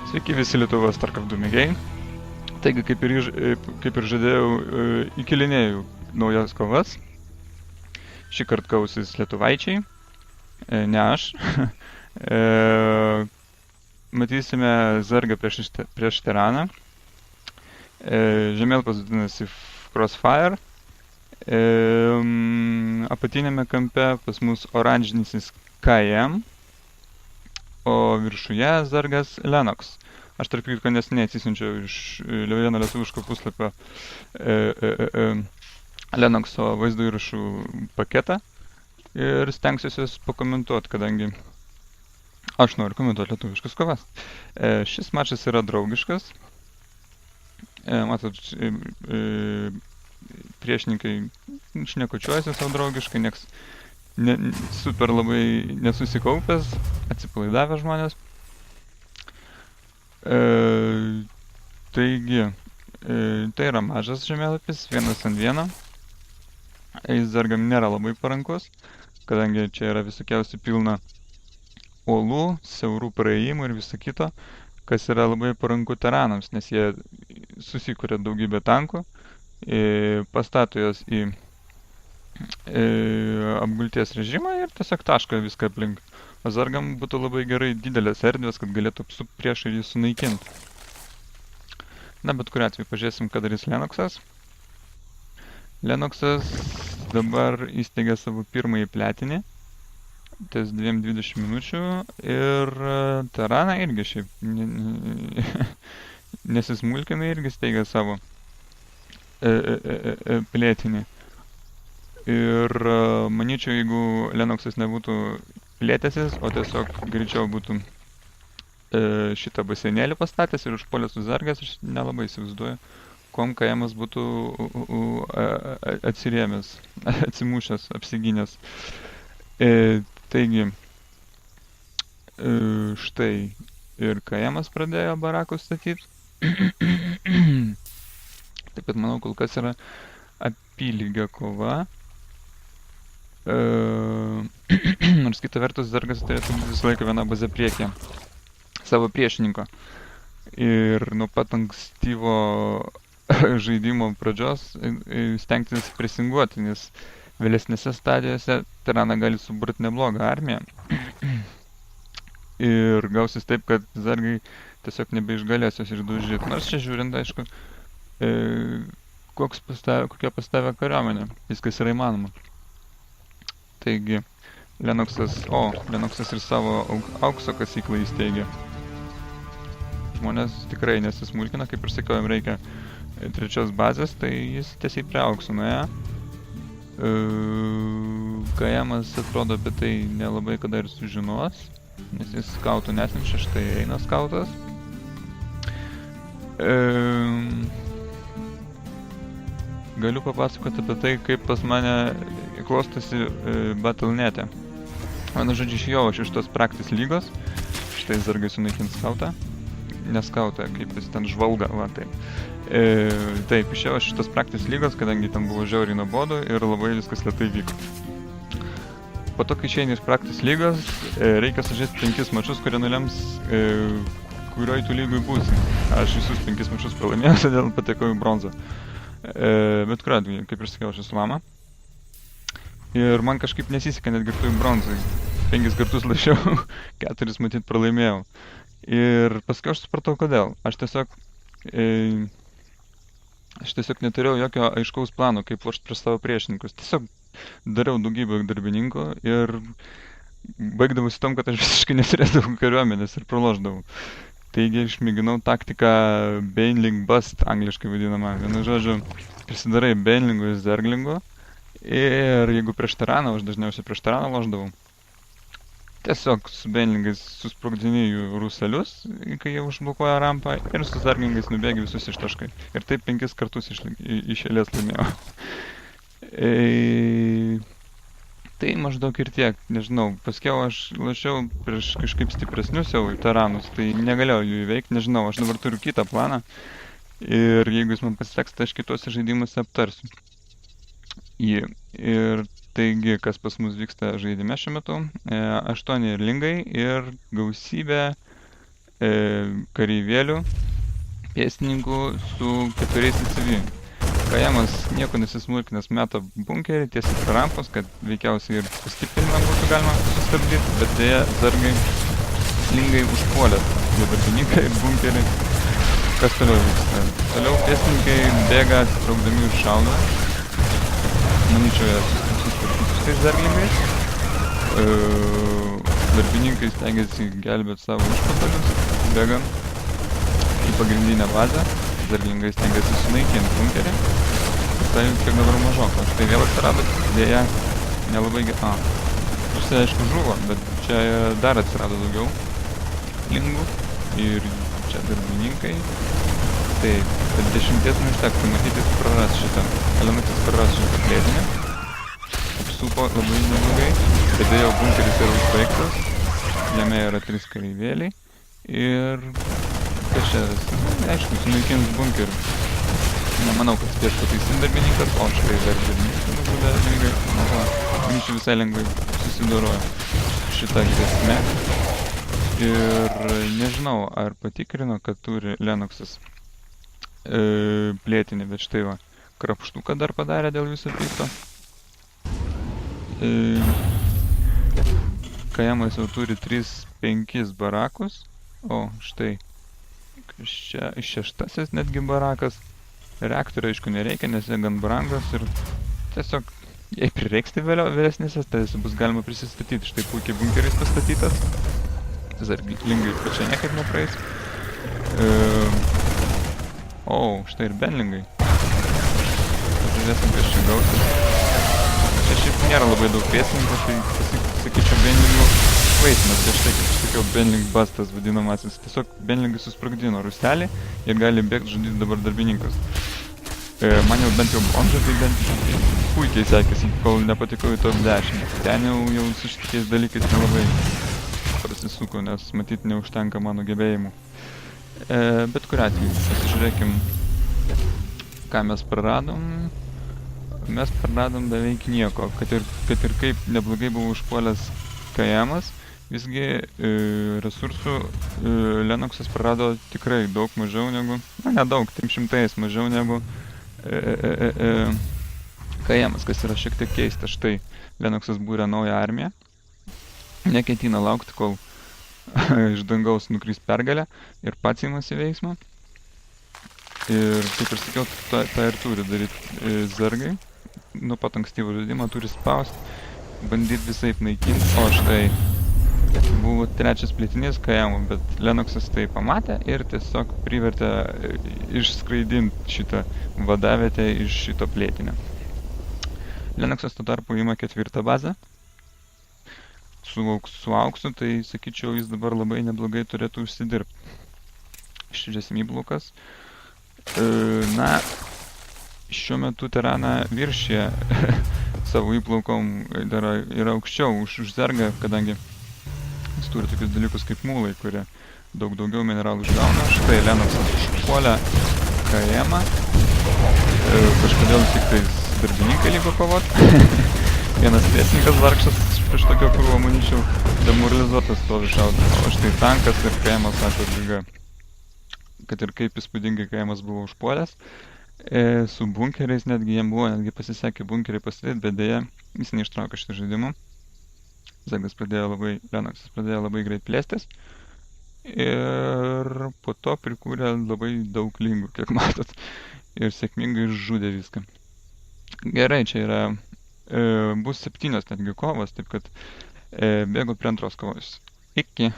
Sveiki visi Lietuvos StarCraft 2 mėgėjai. Taigi, kaip ir žadėjau, įkelinėjau naujas kovas. Šį kartą kausis lietuvaičiai, ne aš. E, Matysime Zargą prieš Tiraną. Žemėlapis vadinasi Crossfire. Apatinėme kampe pas mus oranžinis KM, o viršuje Zargas Lennox. Aš tarp kitko neseniai atsisunčiau iš vieno lietuviško puslapio Lennoxo vaizdo įrašų paketą ir stengsiuosi juos pakomentuoti, kadangi aš noriu komentuoti lietuviškas kovas. Šis mačas yra draugiškas. Matot, priešininkai šnekučiuojasi savo draugiškai, nieks super labai nesusikaupęs, atsipalaidavę žmonės. Taigi, tai yra mažas žemėlapis, 1:1. Jis Zargam nėra labai parankus, kadangi čia yra visokiausių pilna uolų, siaurų praėjimų ir viso kito, kas yra labai paranku tiranams, nes jie susikuria daugybę tankų, pastato juos į apgulties režimą ir tiesiog taško viską aplink. O Zargam būtų labai gerai didelės erdvės, kad galėtų apsupti priešą ir jį sunaikinti. Na, bet kuriuo atveju pažiūrėsim, ką darys Lennoxas. Lennoxas dabar įsteigė savo pirmąjį pletinį, ties 2:20 minučių, ir Tirana irgi šiaip nesismulkina, irgi steigia savo plėtinį. Ir manyčiau, jeigu Lennoxas nebūtų plėtęsis, o tiesiog greičiau būtų šitą baseinėlį pastatęs ir užpuolęs su Zargas, aš nelabai įsivaizduoju, kuom KM-as būtų atsirėmęs, atsimušęs, apsigynęs. Taigi, štai ir KM-as pradėjo barakus statyti. Taip pat manau, kol kas yra apylygė kova. Nors kita vertus Zargas turėtų būti visą laiką viena bazė priekyje savo priešininko. Ir nuo pat ankstyvo žaidimo pradžios stengtis presinguoti, nes vėlesnėse stadijose Tirana gali suburti neblogą armiją. Ir gausis taip, kad Zargai tiesiog nebeišgalės jos išdaužyti. Nors čia žiūrint, aišku, kokia pastavė kariuomenė. Viskas yra įmanoma. Taigi, Lennoxas ir savo aukso kasyklą įsteigė. Žmonės tikrai nesismulkina, kaip ir sakiau, jam reikia trečios bazės, tai jis tiesiai prie aukso nuėjo. KM-as atrodo apie tai nelabai kada ir sužinos, nes jis skautų nesinčia, štai eina skautas. Galiu papasakoti apie tai, kaip pas mane klostosi Battle.net. Mano žodžiu, išėjau aš iš tos praktis lygos. Štai Zargai sunaikins skautą. Ne skautą, kaip jis ten žvalga, va taip. Taip, išėjau aš iš tos praktis lygos, kadangi ten buvo žiauriai nuobodu ir labai viskas lėtai vyko. Po to, kai išeini iš praktis lygos, reikia sužaisti 5 mačus, kurie nulems, kurioj tų lygoj būsi. Aš visus 5 mačus pralaimėjau, todėl patekau į bronzą. Bet kuriuo atveju, kaip ir sakiau, aš esu lama. Ir man kažkaip nesisekė netgi ir toj bronzai. 5 kartus lašiau, 4 matyt pralaimėjau. Ir paskui aš supratau, kodėl. Aš tiesiog neturėjau jokio aiškaus plano, kaip lošti prieš savo priešininkus. Tiesiog dariau daugybę darbininkų ir baigdavausi tom, kad aš visiškai neturėdavau kariuomenės ir pralošdavau. Taigi išmėginau taktiką Baneling Bust, angliškai vadinama. Vienu žodžiu, prisidarai Banelingų ir Zerglingų. Ir jeigu prieš Tiraną, aš dažniausiai prieš Tiraną lošdavau, tiesiog su Banelingais susprogdini jų ruselius, kai jie užblokuoja rampą, ir su Zerglingais nubėgi visus ištaškai. Ir taip 5 kartus iš eilės laimėjau. Tai maždaug ir tiek, nežinau, paskiau aš lošiau prieš kažkaip stipresnius jau Tiranus, tai negalėjau jų įveikti, nežinau, aš dabar turiu kitą planą. Ir jeigu jis man pasiseks, tai aš kitose žaidimuose aptarsiu jį. Ir taigi, kas pas mus vyksta žaidime šiuo metu, 8 lingai ir gausybė kareivėlių, pėstininkų su 4 įsivyjų. Kajamas nieko nesismulkinęs meta bunkerį tiesiai prie rampos, kad veikiausiai ir pastiprinimą būtų galima sustabdyti, bet dėja zargai slingai užpuolė darbininkai ir bunkerį. Kas toliau vyksta? Toliau pėstininkai bėga atsitraukdami ir šaudo. Manyčiau, jie susitvarkyti su tais zarglingais. Darbininkai stengiasi gelbėti savo užpatalius, bėgant į pagrindinę bazę. Zarglingai stengiasi sunaikinti bunkerį. Ir tai kiek dabar mažoka. Štai vėl atsirado, dėja nelabai gerai. Šis aišku žuvo, bet čia dar atsirado daugiau lingų. Ir čia darbininkai. Tai 10 neužtektų, matyti jis praras šitą. Elementas praras šitą plėtinį. Apsupo labai neblogai. Bet dėja bunkeris yra užbaigtas. Jame yra 3 kareivėliai. Ir kas čia, aišku, sunaikins bunkerį. Nemanau, kad spės pataisinti darbininkas, o štai dar darbininkas nužudė lengvai. Manyčiau visai lengvai susidoroja šitą grėsmę. Ir nežinau, ar patikrino, kad turi Lennoxas plėtinį, bet štai va, krapštuką dar padarė dėl viso pikto. Kajamas jau turi 3-5 barakus, o štai čia 6 netgi barakas. Reaktorių aišku nereikia, nes jie gan brangus ir tiesiog, jei prireiks tai vėlesnėse, tai bus galima prisistatyti. Štai puikiai bunkeris pastatytas. Zarglingai čia niekaip nepraeis. Štai ir benlingai. Pažiūrėsim, kas čia gausis. Čia šiaip nėra labai daug pėsininkų, tai sakyčiau benlingų vaisimas. Tai štai, kaip sakiau, benling bastas vadinamasis. Tiesiog benlingai susprogdino ruselį ir gali bėgti žudyti dabar darbininkas. Man jau bent jau bronžą, tai bent puikiai sekėsi, kol nepatikau į top 10. Ten jau su šitikiais dalykais nelabai prasisuko, nes matyt neužtenka mano gebėjimų. Bet kuriuo atveju, pasižiūrėkim, ką mes praradom. Mes praradom beveik nieko, kad ir kaip neblogai buvo užpuolęs Kajamas, visgi resursų Lennoxas prarado tikrai daug mažiau negu, nedaug, 300 mažiau negu Kajamas, kas yra šiek tiek keista. Štai Lennoxas būrė naują armiją, neketina laukti, kol iš dangaus nukrys pergalę ir pats įmasi veiksmą. Ir kaip ir sakiau, tą ir turi daryti zargai. Nuo pat ankstyvo žaidimo turi spaust, bandyti visaip naikinti. O štai buvo 3 plėtinys Kajamų, bet Lennoxas tai pamatė ir tiesiog privertė išskraidinti šitą vadavietę iš šito plėtinio. Lennoxas tuo tarpu ima 4 bazę. Su auksu, tai sakyčiau, jis dabar labai neblogai turėtų užsidirbti. Žiūrėsim įblukas. Šiuo metu Terana viršė savo įplaukom yra aukščiau už Zergą, kadangi jis turi tokius dalykus kaip mūlai, kurie daug daugiau mineralų išgauna. Štai Lennoxas užpuolė Kajamą. Kažkodėl tik tais darbininkai liko kovot. Vienas pėstininkas vargšas prieš tokio krūvo, manyčiau, demoralizuotas stovi šaudo. O štai tankas ir Kajamas sako lyga. Kad ir kaip įspūdingai Kajamas buvo užpuolęs. Su bunkeriais netgi jam buvo, netgi pasisekė bunkerį pastatyti, bet dėja jis neištraukė šitą žaidimą. Lennoxas pradėjo labai greit plėstis. Ir po to prikūrė labai daug lingų, kiek matot. Ir sėkmingai žudė viską. Gerai, čia yra bus 7 netgi kovos, taip kad bėgu prie antros kovos. Iki.